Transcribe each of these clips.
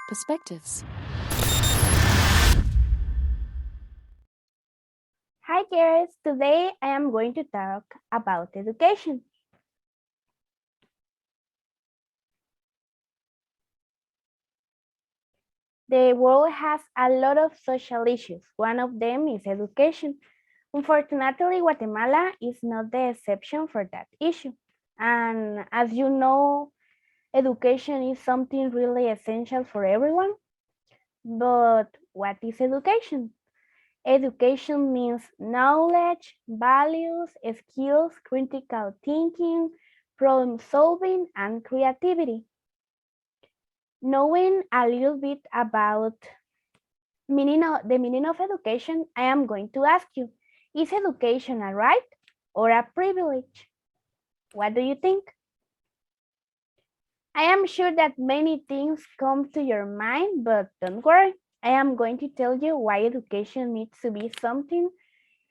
perspectives. Hi girls, today I am going to talk about education. The world has a lot of social issues. One of them is education. Unfortunately, Guatemala is not the exception for that issue. And as you know, education is something really essential for everyone. But what is education? Education means knowledge, values, skills, critical thinking, problem solving, and creativity. Knowing a little bit about the meaning of education, I am going to ask you, is education a right or a privilege? What do you think? I am sure that many things come to your mind, but don't worry. I am going to tell you why education needs to be something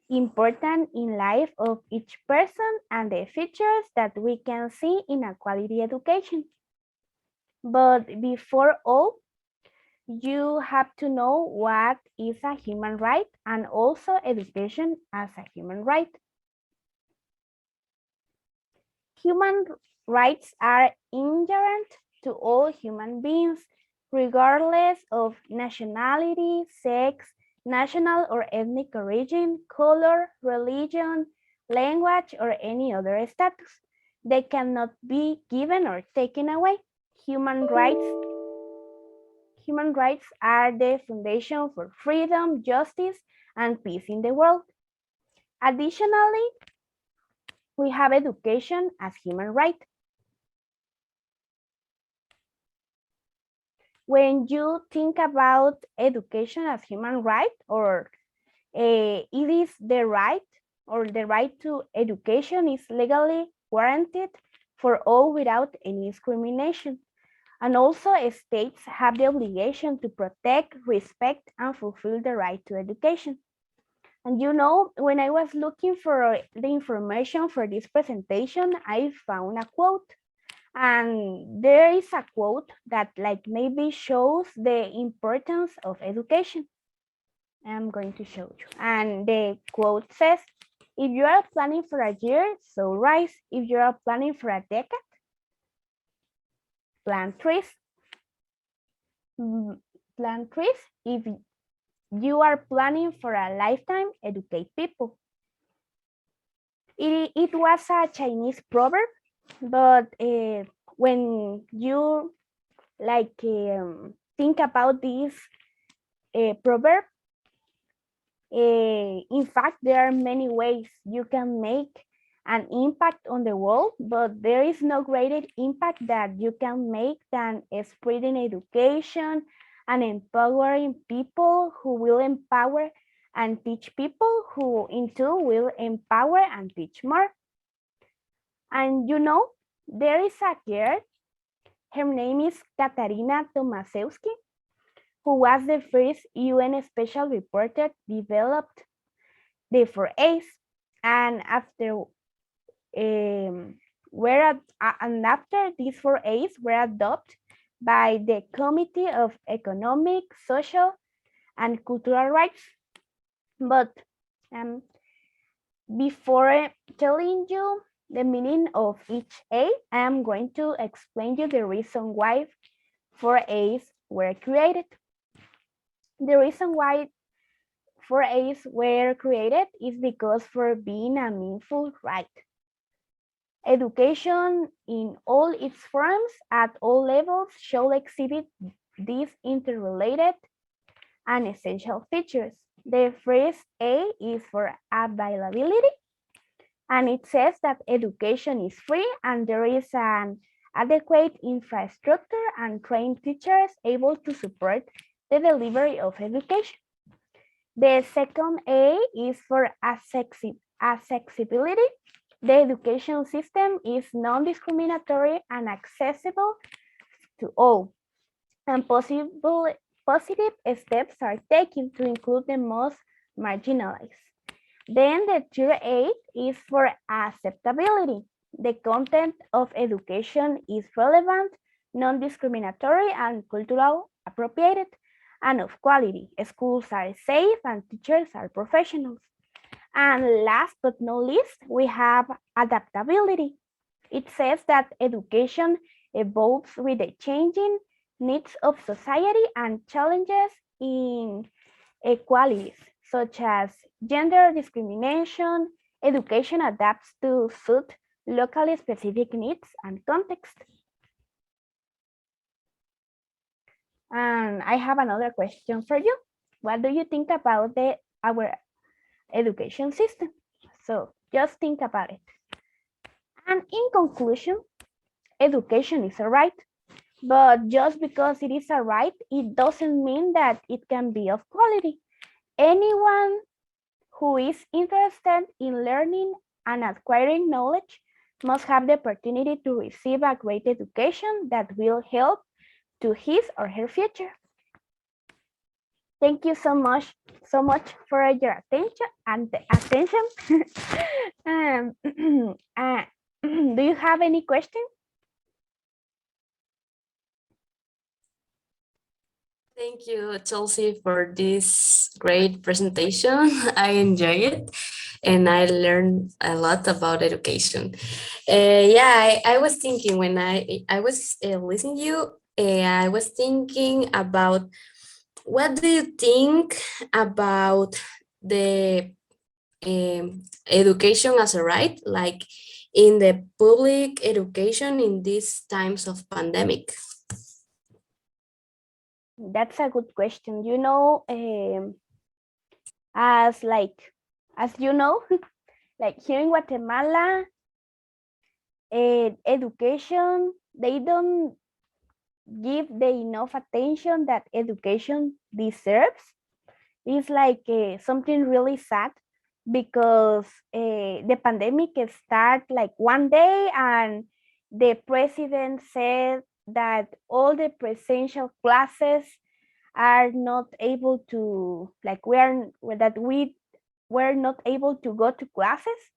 important in life of each person and the features that we can see in a quality education. But before all, you have to know what is a human right and also education as a human right. Human rights are inherent to all human beings, regardless of nationality, sex, national or ethnic origin, color, religion, language, or any other status. They cannot be given or taken away. Human rights Human rights are the foundation for freedom, justice, and peace in the world. Additionally, we have education as human right. When you think about education as human right, or it is the right, or the right to education is legally guaranteed for all without any discrimination. And also states have the obligation to protect, respect, and fulfill the right to education. And you know, when I was looking for the information for this presentation, I found a quote. And there is a quote that like maybe shows the importance of education. I'm going to show you. And the quote says, if you are planning for a year, so rise. If you are planning for a decade, plant trees. Plant trees. If you are planning for a lifetime, educate people. It was a Chinese proverb, but when you like think about this proverb, in fact, there are many ways you can make an impact on the world, but there is no greater impact that you can make than spreading education and empowering people who will empower and teach people who in turn will empower and teach more. And you know, there is a girl, her name is Katarina Tomaszewski, who was the first UN special reporter developed the 4As. And after these 4As were adopted by the Committee of Economic, Social, and Cultural Rights. But before telling you the meaning of each A, I am going to explain you the reason why 4As were created. The reason why 4As were created is because for being a meaningful right. Education in all its forms at all levels should exhibit these interrelated and essential features. The first A is for availability, and it says that education is free and there is an adequate infrastructure and trained teachers able to support the delivery of education. The second A is for accessibility. The education system is non-discriminatory and accessible to all, and positive steps are taken to include the most marginalized. Then the third A is for acceptability. The content of education is relevant, non-discriminatory and cultural appropriated, and of quality. Schools are safe and teachers are professionals. And last but not least, we have adaptability. It says that education evolves with the changing needs of society and challenges in equalities, such as gender discrimination. Education adapts to suit locally specific needs and context. And I have another question for you. What do you think about our education system? So just think about it. And in conclusion, education is a right, but just because it is a right, it doesn't mean that it can be of quality. Anyone who is interested in learning and acquiring knowledge must have the opportunity to receive a great education that will help to his or her future. Thank you so much for your attention. Do you have any questions? Thank you, Chelsey, for this great presentation. I enjoy it and I learned a lot about education. Yeah, I was thinking when I was listening to you, I was thinking about what do you think about the education as a right, like in the public education in these times of pandemic? That's a good question. You know, as like as you know, like here in Guatemala, education, they don't give the enough attention that education deserves. It's like something really sad because the pandemic start like one day and the president said that all the presential classes are not able to, like we were not able to go to classes.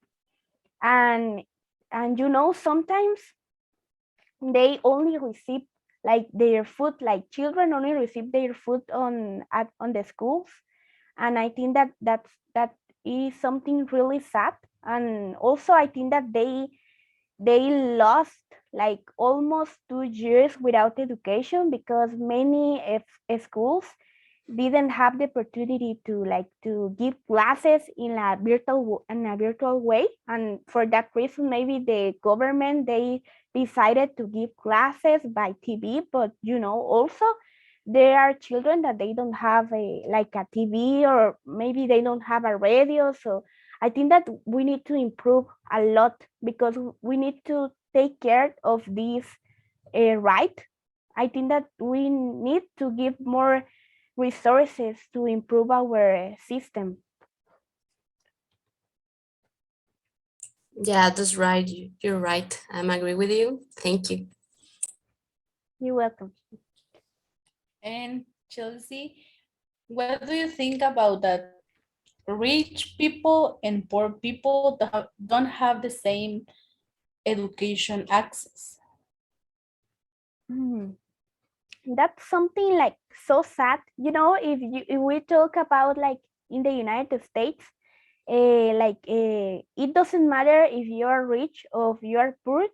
and and you know, sometimes they only receive like their food, like children only receive their food on the schools. And I think that that is something really sad. And also I think that they lost like almost 2 years without education because many schools didn't have the opportunity to give classes in a virtual way. And for that reason maybe the government they decided to give classes by TV. But you know, also there are children that they don't have a TV, or maybe they don't have a radio. So I think that we need to improve a lot because we need to take care of this right. I think that we need to give more resources to improve our system. Yeah, that's right. You're right. I'm agree with you. Thank you. You're welcome. And Chelsea, what do you think about that rich people and poor people that don't have the same education access? Hmm. That's something like so sad. You know, if we talk about like in the United States, it doesn't matter if you're rich or if you're poor.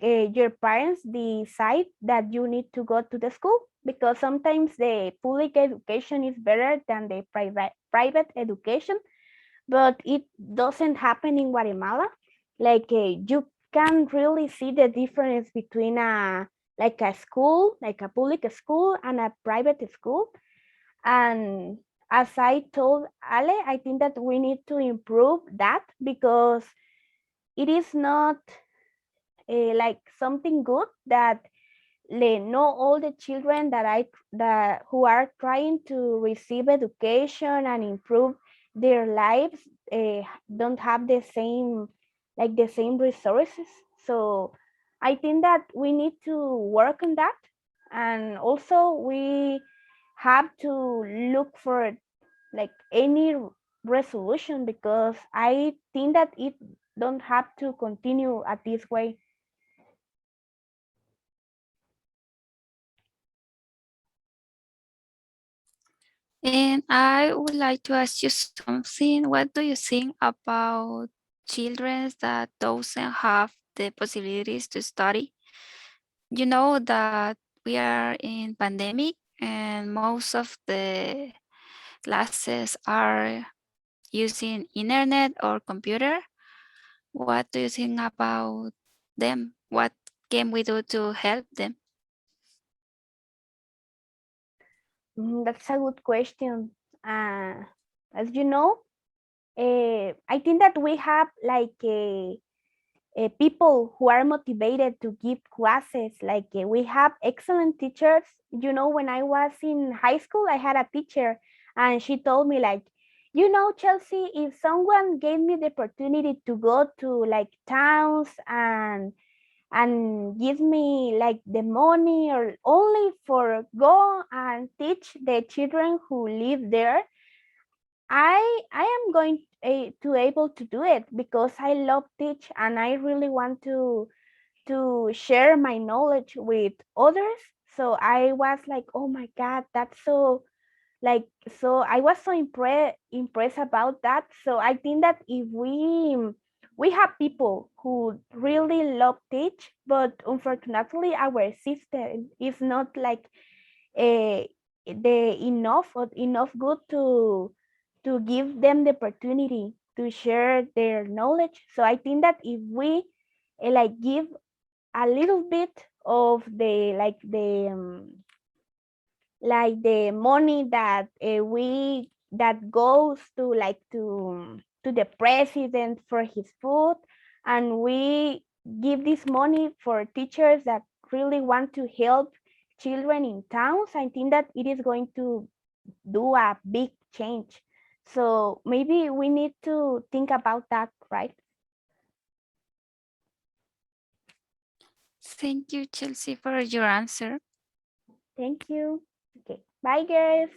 Your parents decide that you need to go to the school because sometimes the public education is better than the private education. But it doesn't happen in Guatemala. You can really see the difference between a school, like a public school and a private school. And as I told Ale, I think that we need to improve that because it is not like something good that know all the children that who are trying to receive education and improve their lives don't have the same resources. So I think that we need to work on that. And also we have to look for like any resolution because I think that it don't have to continue at this way. And I would like to ask you something. What do you think about children that doesn't have the possibilities to study? You know that we are in pandemic and most of the classes are using internet or computer. What do you think about them? What can we do to help them? That's a good question. As you know, I think that we have like people who are motivated to give classes. Like we have excellent teachers. You know, when I was in high school, I had a teacher, and she told me like, you know, Chelsea, if someone gave me the opportunity to go to like towns and give me like the money or only for go and teach the children who live there, I am going to able to do it because I love teach and I really want to share my knowledge with others. So I was like, oh my god, that's so like, so I was so impressed about that. So I think that if we have people who really love teach, but unfortunately our system is not like uh, the enough or enough good to give them the opportunity to share their knowledge. So I think that if we like give a little bit of the like the money that we that goes to like to the president for his food, and we give this money for teachers that really want to help children in towns, I think that it is going to do a big change. So maybe we need to think about that, right? Thank you, Chelsea, for your answer. Thank you. Okay, bye guys.